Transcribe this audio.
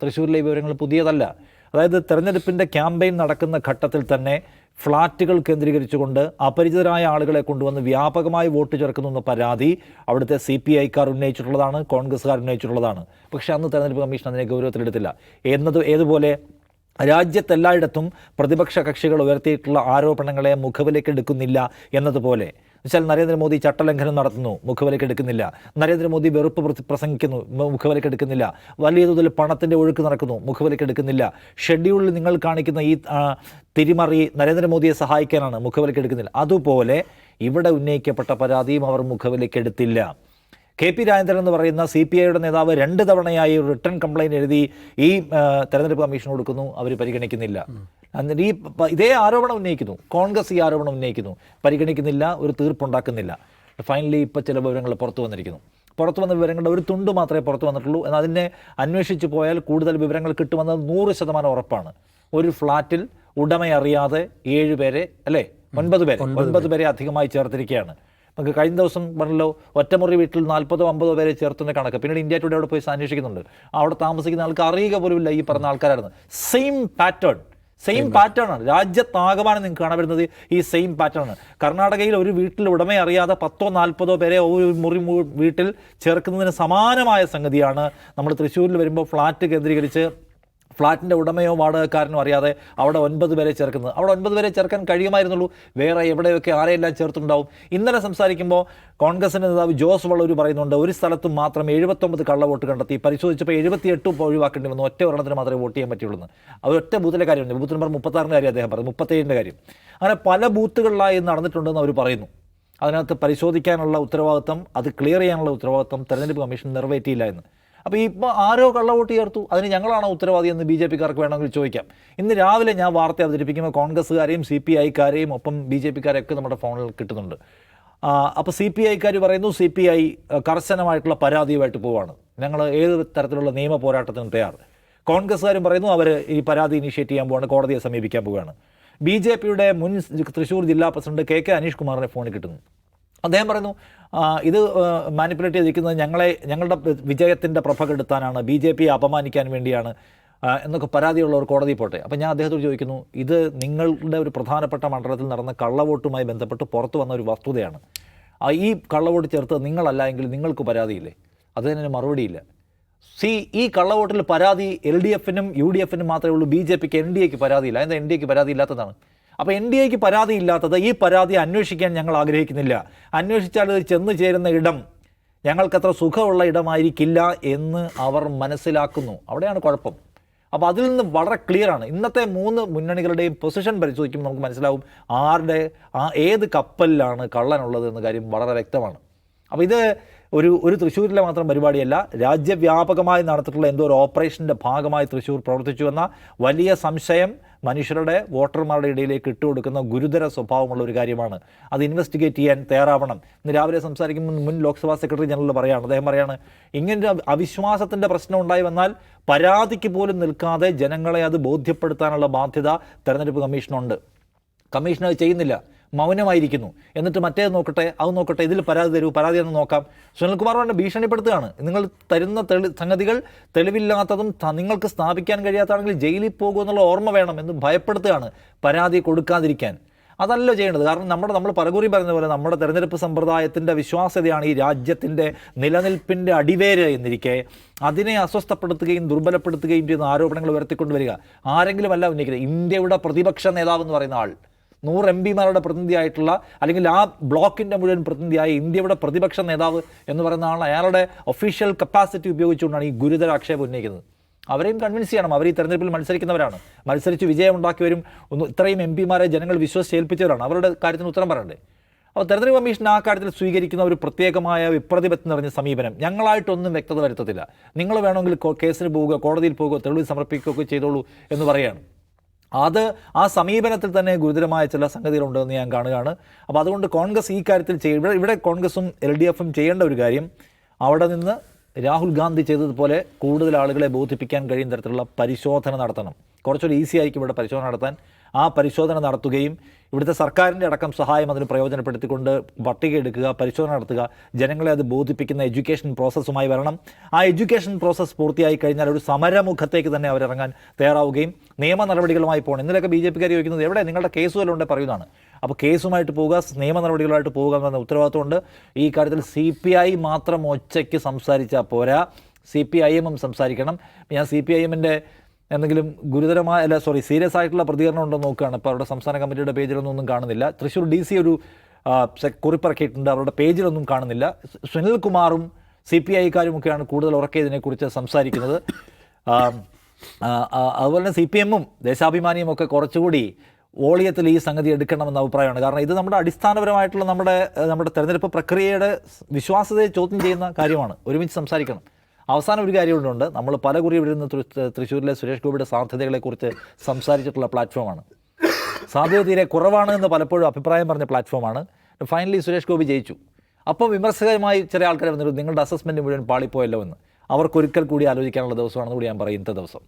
തൃശ്ശൂരിലെ ഈ വിവരങ്ങൾ പുതിയതല്ല. അതായത് തെരഞ്ഞെടുപ്പിൻ്റെ ക്യാമ്പയിൻ നടക്കുന്ന ഘട്ടത്തിൽ തന്നെ ഫ്ളാറ്റുകൾ കേന്ദ്രീകരിച്ചുകൊണ്ട് അപരിചിതരായ ആളുകളെ കൊണ്ടുവന്ന് വ്യാപകമായി വോട്ട് ചേർക്കുന്ന പരാതി അവിടുത്തെ CPI-ക്കാർ ഉന്നയിച്ചിട്ടുള്ളതാണ്, കോൺഗ്രസ്സുകാർ ഉന്നയിച്ചിട്ടുള്ളതാണ്. പക്ഷേ അന്ന് തെരഞ്ഞെടുപ്പ് കമ്മീഷൻ അതിനെ ഗൗരവത്തിലെടുത്തില്ല. ഏതുപോലെ രാജ്യത്തെല്ലായിടത്തും പ്രതിപക്ഷ കക്ഷികൾ ഉയർത്തിയിട്ടുള്ള ആരോപണങ്ങളെ മുഖവിലേക്ക് എടുക്കുന്നില്ല എന്നതുപോലെ വെച്ചാൽ നരേന്ദ്രമോദി ചട്ടലംഘനം നടത്തുന്നു, മുഖവിലേക്ക് എടുക്കുന്നില്ല. നരേന്ദ്രമോദി വെറുപ്പ് പ്രസംഗിക്കുന്നു, മുഖവിലേക്ക് എടുക്കുന്നില്ല. വലിയ തോതിൽ പണത്തിൻ്റെ ഒഴുക്ക് നടക്കുന്നു, മുഖവിലേക്ക് എടുക്കുന്നില്ല. ഷെഡ്യൂളിൽ നിങ്ങൾ കാണിക്കുന്ന ഈ തിരിമറി നരേന്ദ്രമോദിയെ സഹായിക്കാനാണ്, മുഖവിലേക്ക് എടുക്കുന്നില്ല. അതുപോലെ ഇവിടെ ഉന്നയിക്കപ്പെട്ട പരാതിയും അവർ മുഖവിലേക്ക് എടുത്തില്ല. KP രാജേന്ദ്രൻ എന്ന് പറയുന്ന CPI-യുടെ നേതാവ് 2 തവണയായി റിട്ടേൺ കംപ്ലയിൻറ്റ് എഴുതി ഈ തെരഞ്ഞെടുപ്പ് കമ്മീഷൻ കൊടുക്കുന്നു, അവർ പരിഗണിക്കുന്നില്ല. എന്നിട്ട് ഇതേ ആരോപണം ഉന്നയിക്കുന്നു, കോൺഗ്രസ് ഈ ആരോപണം ഉന്നയിക്കുന്നു, പരിഗണിക്കുന്നില്ല, ഒരു തീർപ്പുണ്ടാക്കുന്നില്ല. ഫൈനലി ഇപ്പോൾ ചില വിവരങ്ങൾ പുറത്തു വന്നിരിക്കുന്നു. പുറത്തു വന്ന വിവരങ്ങളുടെ ഒരു തുണ്ട് മാത്രമേ പുറത്തു വന്നിട്ടുള്ളൂ. എന്നാൽ അതിനെ അന്വേഷിച്ച് പോയാൽ കൂടുതൽ വിവരങ്ങൾ കിട്ടുമെന്നത് 100% ഉറപ്പാണ്. ഒരു ഫ്ലാറ്റിൽ ഉടമയറിയാതെ 7 പേരെ അല്ലേ 9 പേരെ അധികമായി ചേർത്തിരിക്കുകയാണ്. നമുക്ക് കഴിഞ്ഞ ദിവസം പറഞ്ഞല്ലോ, ഒറ്റമുറി വീട്ടിൽ 40-50 പേരെ ചേർത്തുന്ന കണക്ക്. പിന്നീട് ഇന്ത്യ ടുഡേ അവിടെ പോയി അന്വേഷിക്കുന്നുണ്ട്. അവിടെ താമസിക്കുന്ന ആൾക്ക് അറിയുക പോലുമില്ല ഈ പറഞ്ഞ ആൾക്കാരായിരുന്നു. സെയിം പാറ്റേൺ ആണ് രാജ്യത്താകമാനം നിങ്ങൾക്ക് കാണാൻ വരുന്നത്. ഈ സെയിം പാറ്റേൺ ആണ്. കർണാടകയിൽ ഒരു വീട്ടിൽ ഉടമയെ അറിയാതെ 10-40 പേരെ ഒരു മുറി വീട്ടിൽ ചേർക്കുന്നതിന് സമാനമായ സംഗതിയാണ് നമ്മൾ തൃശ്ശൂരിൽ വരുമ്പോൾ ഫ്ലാറ്റ് കേന്ദ്രീകരിച്ച് ഫ്ലാറ്റിൻ്റെ ഉടമയോ വാടകക്കാരനോ അറിയാതെ അവിടെ 9 പേരെ ചേർക്കുന്നത്. അവിടെ 9 പേരെ ചേർക്കാൻ കഴിയുമായിരുന്നുള്ളൂ, വേറെ എവിടെയൊക്കെ ആരെയെല്ലാം ചേർത്തുണ്ടാവും. ഇന്നലെ സംസാരിക്കുമ്പോൾ കോൺഗ്രസിൻ്റെ നേതാവ് ജോസ് വള്ളൂർ പറയുന്നുണ്ട്, ഒരു സ്ഥലത്തും മാത്രം 79 കള്ളവോട്ട് കണ്ടെത്തി, പരിശോധിച്ചപ്പോൾ 78 ഒഴിവാക്കേണ്ടി വന്നു, ഒറ്റ ഒരെണ്ണത്തിന് മാത്രമേ വോട്ട് ചെയ്യാൻ പറ്റുള്ളൂ. അത് ഒറ്റ ബൂത്തിലെ കാര്യമുണ്ട്. ബൂത്ത് നമ്പർ 36 കാര്യം അദ്ദേഹം പറഞ്ഞു, 37 കാര്യം. അങ്ങനെ പല ബൂത്തുകളിലായി നടന്നിട്ടുണ്ടെന്ന് അവർ പറയുന്നു. അതിനകത്ത് പരിശോധിക്കാനുള്ള ഉത്തരവാദിത്തം, അത് ക്ലിയർ ചെയ്യാനുള്ള ഉത്തരവാദിത്തം തെരഞ്ഞെടുപ്പ് കമ്മീഷൻ നിറവേറ്റിയില്ല എന്ന്. അപ്പോൾ ഇപ്പോൾ ആരോ കള്ളവോട്ട് ചേർത്തു, അതിന് ഞങ്ങളാണോ ഉത്തരവാദി എന്ന് BJP-ക്കാർക്ക് വേണമെങ്കിൽ ചോദിക്കാം. ഇന്ന് രാവിലെ ഞാൻ വാർത്ത അവതരിപ്പിക്കുമ്പോൾ കോൺഗ്രസ്സുകാരെയും CPI-ക്കാരെയും ഒപ്പം BJP-ക്കാരെയൊക്കെ നമ്മുടെ ഫോണിൽ കിട്ടുന്നുണ്ട്. അപ്പോൾ CPI-ക്കാർ പറയുന്നു CPI കർശനമായിട്ടുള്ള പരാതിയുമായിട്ട് പോവുകയാണ്, ഞങ്ങൾ ഏത് തരത്തിലുള്ള നിയമ പോരാട്ടത്തിനും തയ്യാർ. കോൺഗ്രസ്സുകാരും പറയുന്നു അവർ ഈ പരാതി ഇനിഷ്യേറ്റ് ചെയ്യാൻ പോവുകയാണ്, കോടതിയെ സമീപിക്കാൻ പോവുകയാണ്. BJP-യുടെ മുൻ തൃശ്ശൂർ ജില്ലാ പ്രസിഡന്റ് KK അനീഷ് കുമാറിനെ ഫോണിൽ കിട്ടുന്നു. അദ്ദേഹം പറയുന്നു, ഇത് മാനിപ്പുലേറ്റ് ചെയ്തിരിക്കുന്നത് ഞങ്ങളുടെ വിജയത്തിൻ്റെ പ്രഭ കെടുത്താനാണ്, BJP-യെ അപമാനിക്കാൻ വേണ്ടിയാണ് എന്നൊക്കെ പരാതിയുള്ളവർ കോടതി പോട്ടെ. അപ്പോൾ ഞാൻ അദ്ദേഹത്തോട് ചോദിക്കുന്നു, ഇത് നിങ്ങളുടെ ഒരു പ്രധാനപ്പെട്ട മണ്ഡലത്തിൽ നടന്ന കള്ളവോട്ടുമായി ബന്ധപ്പെട്ട് പുറത്തു വന്ന ഒരു വസ്തുതയാണ്. ഈ കള്ളവോട്ട് ചേർത്ത് നിങ്ങളല്ല എങ്കിൽ നിങ്ങൾക്ക് പരാതിയില്ലേ? അതിന് മറുപടിയില്ല. ഈ കള്ളവോട്ടിൽ പരാതി LDF-നും UDF-നും മാത്രമേ ഉള്ളൂ, BJP-ക്ക് NDA-ക്ക് പരാതിയില്ല. എന്താ NDA-ക്ക് പരാതി ഇല്ലാത്തതാണ്? അപ്പോൾ NDA-ക്ക് പരാതിയില്ലാത്തത് ഈ പരാതി അന്വേഷിക്കാൻ ഞങ്ങൾ ആഗ്രഹിക്കുന്നില്ല. അന്വേഷിച്ചാൽ ഇത് ചെന്ന് ചേരുന്ന ഇടം ഞങ്ങൾക്കത്ര സുഖമുള്ള ഇടമായിരിക്കില്ല എന്ന് അവർ മനസ്സിലാക്കുന്നു. അവിടെയാണ് കുഴപ്പം. അപ്പോൾ അതിൽ നിന്ന് വളരെ ക്ലിയറാണ്. ഇന്നത്തെ 3 മുന്നണികളുടെയും പൊസിഷൻ പരിശോധിക്കുമ്പോൾ നമുക്ക് മനസ്സിലാവും ഏത് കപ്പലിലാണ് കള്ളനുള്ളത് എന്ന കാര്യം വളരെ വ്യക്തമാണ്. അപ്പോൾ ഇത് ഒരു തൃശ്ശൂരിലെ മാത്രം പരിപാടിയല്ല, രാജ്യവ്യാപകമായി നടത്തിയിട്ടുള്ള എന്തോ ഒരു ഓപ്പറേഷൻ്റെ ഭാഗമായി തൃശ്ശൂർ പ്രവർത്തിച്ചു എന്ന വലിയ സംശയം മനുഷ്യരുടെ വോട്ടർമാരുടെ ഇടയിലേക്ക് ഇട്ടുകൊടുക്കുന്ന ഗുരുതര സ്വഭാവമുള്ള ഒരു കാര്യമാണ്. അത് ഇൻവെസ്റ്റിഗേറ്റ് ചെയ്യാൻ തയ്യാറാവണം. ഇന്ന് രാവിലെ സംസാരിക്കുമ്പോൾ മുൻ ലോക്സഭാ സെക്രട്ടറി ജനറൽ അദ്ദേഹം പറയാണ്, ഇങ്ങനൊരു അവിശ്വാസത്തിൻ്റെ പ്രശ്നം ഉണ്ടായി വന്നാൽ പരാതിക്ക് പോലും നിൽക്കാതെ ജനങ്ങളെ അത് ബോധ്യപ്പെടുത്താനുള്ള ബാധ്യത തെരഞ്ഞെടുപ്പ് കമ്മീഷനുണ്ട്. കമ്മീഷൻ അത് ചെയ്യുന്നില്ല, മൗനമായിരിക്കുന്നു. എന്നിട്ട് മറ്റേത് നോക്കട്ടെ, ഇതിൽ പരാതി എന്ന് നോക്കാം. സുനിൽകുമാർ പറഞ്ഞ ഭീഷണിപ്പെടുത്തുകയാണ്. നിങ്ങൾ തരുന്ന സംഗതികൾ തെളിവില്ലാത്തതും നിങ്ങൾക്ക് സ്ഥാപിക്കാൻ കഴിയാത്തതാണെങ്കിൽ ജയിലിൽ പോകുമെന്നുള്ള ഓർമ്മ വേണം എന്ന് ഭയപ്പെടുത്തുകയാണ്, പരാതി കൊടുക്കാതിരിക്കാൻ. അതല്ല ചെയ്യേണ്ടത്. കാരണം നമ്മൾ പലകുറി പറഞ്ഞ പോലെ നമ്മുടെ തെരഞ്ഞെടുപ്പ് സമ്പ്രദായത്തിൻ്റെ വിശ്വാസ്യതയാണ് ഈ രാജ്യത്തിൻ്റെ നിലനിൽപ്പിൻ്റെ അടിവേര് എന്നിരിക്കെ അതിനെ അസ്വസ്ഥപ്പെടുത്തുകയും ദുർബലപ്പെടുത്തുകയും ചെയ്യുന്ന ആരോപണങ്ങൾ ഉയർത്തിക്കൊണ്ടുവരിക ആരെങ്കിലും അല്ല ഉന്നയിക്കുന്നത്. ഇന്ത്യയുടെ പ്രതിപക്ഷ നേതാവ് എന്ന് പറയുന്ന ആൾ, 100 MP-മാരുടെ പ്രതിനിധിയായിട്ടുള്ള, അല്ലെങ്കിൽ ആ ബ്ലോക്കിൻ്റെ മുഴുവൻ പ്രതിനിധിയായ ഇന്ത്യയുടെ പ്രതിപക്ഷ നേതാവ് എന്ന് പറയുന്ന ആൾ, അയാളുടെ ഒഫീഷ്യൽ കപ്പാസിറ്റി ഉപയോഗിച്ചുകൊണ്ടാണ് ഈ ഗുരുതര ആക്ഷേപം ഉന്നയിക്കുന്നത്. അവരെയും കൺവിൻസ് ചെയ്യണം. അവർ ഈ തെരഞ്ഞെടുപ്പിൽ മത്സരിക്കുന്നവരാണ്, മത്സരിച്ച് വിജയമുണ്ടാക്കിയവരും ഇത്രയും MP-മാരെ ജനങ്ങൾ വിശ്വസിച്ചേൽപ്പിച്ചവരാണ്. അവരുടെ കാര്യത്തിന് ഉത്തരം പറയണ്ടേ? അപ്പോൾ തെരഞ്ഞെടുപ്പ് കമ്മീഷൻ ആ കാര്യത്തിൽ സ്വീകരിക്കുന്ന ഒരു പ്രത്യേകമായ വിപ്രതിപത്തി നിറഞ്ഞ സമീപനം ഞങ്ങളായിട്ടൊന്നും വ്യക്തത വരുത്തത്തില്ല. നിങ്ങൾ വേണമെങ്കിൽ കേസിന് പോവുക, കോടതിയിൽ പോവുക, തെളിവ് സമർപ്പിക്കുകയൊക്കെ ചെയ്തോളൂ എന്ന് പറയുകയാണ്. അത് ആ സമീപനത്തിൽ തന്നെ ഗുരുതരമായ ചില സംഗതികളുണ്ടെന്ന് ഞാൻ കാണുകയാണ്. അപ്പോൾ അതുകൊണ്ട് കോൺഗ്രസ് ഈ കാര്യത്തിൽ ഇവിടെ കോൺഗ്രസും LDF-ഉം ചെയ്യേണ്ട ഒരു കാര്യം, അവിടെ നിന്ന് രാഹുൽ ഗാന്ധി ചെയ്തതുപോലെ കൂടുതൽ ആളുകളെ ബോധിപ്പിക്കാൻ കഴിയുന്ന തരത്തിലുള്ള പരിശോധന നടത്തണം. കുറച്ചൊരു ഈസി ആയിരിക്കും ഇവിടെ പരിശോധന നടത്താൻ. ആ പരിശോധന നടത്തുകയും ഇവിടുത്തെ സർക്കാരിൻ്റെ അടക്കം സഹായം അതിന് പ്രയോജനപ്പെടുത്തിക്കൊണ്ട് പട്ടിക എടുക്കുക, പരിശോധന നടത്തുക, ജനങ്ങളെ അത് ബോധിപ്പിക്കുന്ന എഡ്യൂക്കേഷൻ പ്രോസസ്സുമായി വരണം. ആ എഡ്യൂക്കേഷൻ പ്രോസസ്സ് പൂർത്തിയായി കഴിഞ്ഞാൽ ഒരു സമരമുഖത്തേക്ക് തന്നെ അവരിറങ്ങാൻ തയ്യാറാവുകയും നിയമ നടപടികളുമായി പോകണം. ഇന്നലെയൊക്കെ BJP-കാർ ചോദിക്കുന്നത് എവിടെ നിങ്ങളുടെ കേസ് വല്ലതും ഉണ്ടെങ്കിൽ പറയുന്നതാണ്. അപ്പോൾ കേസുമായിട്ട് പോവുക, നിയമ നടപടികളുമായിട്ട് പോവുക എന്ന ഉത്തരവാദിത്വമുണ്ട്. ഈ കാര്യത്തിൽ CPI മാത്രം ഒച്ചയ്ക്ക് സംസാരിച്ചാൽ പോരാ, CPIM സംസാരിക്കണം. ഞാൻ CPIM-ൻ്റെ എന്തെങ്കിലും ഗുരുതരമായ സീരിയസ് ആയിട്ടുള്ള പ്രതികരണം ഉണ്ടോ നോക്കുകയാണ്. ഇപ്പോൾ അവരുടെ സംസ്ഥാന കമ്മിറ്റിയുടെ പേജിലൊന്നും കാണുന്നില്ല. തൃശ്ശൂർ DC ഒരു കുറിപ്പിറക്കിയിട്ടുണ്ട്, അവരുടെ പേജിലൊന്നും കാണുന്നില്ല. സുനിൽകുമാറും CPI-കാരുമൊക്കെയാണ് കൂടുതൽ ഉറക്കെ ഇതിനെക്കുറിച്ച് സംസാരിക്കുന്നത്. അതുപോലെ തന്നെ CPM-ഉം ദേശാഭിമാനിയും ഒക്കെ കുറച്ചുകൂടി വോളിയത്തിൽ ഈ സംഗതി എടുക്കണമെന്ന അഭിപ്രായമാണ്. കാരണം ഇത് നമ്മുടെ അടിസ്ഥാനപരമായിട്ടുള്ള നമ്മുടെ തെരഞ്ഞെടുപ്പ് പ്രക്രിയയുടെ വിശ്വാസ്യതയെ ചോദ്യം ചെയ്യുന്ന കാര്യമാണ്. ഒരുമിച്ച് സംസാരിക്കണം. അവസാനം ഒരു കാര്യമുണ്ട്, നമ്മൾ പല കുറി ഇവിടെ നിന്ന് തൃശ്ശൂരിലെ സുരേഷ് ഗോപിയുടെ സാധ്യതകളെക്കുറിച്ച് സംസാരിച്ചിട്ടുള്ള പ്ലാറ്റ്ഫോമാണ്. സാധ്യത തീരെ കുറവാണ് എന്ന് പലപ്പോഴും അഭിപ്രായം പറഞ്ഞ പ്ലാറ്റ്ഫോമാണ്. ഫൈനലി സുരേഷ് ഗോപി ജയിച്ചു. അപ്പോൾ വിമർശകമായി ചില ആൾക്കാർ വന്നിട്ട് നിങ്ങളുടെ അസസ്മെൻറ്റ് മുഴുവൻ പാളിപ്പോയല്ലോ എന്ന്. അവർക്കൊരിക്കൽ കൂടി ആലോചിക്കാനുള്ള ദിവസമാണെന്ന് കൂടി ഞാൻ പറയും ഇന്നത്തെ ദിവസം.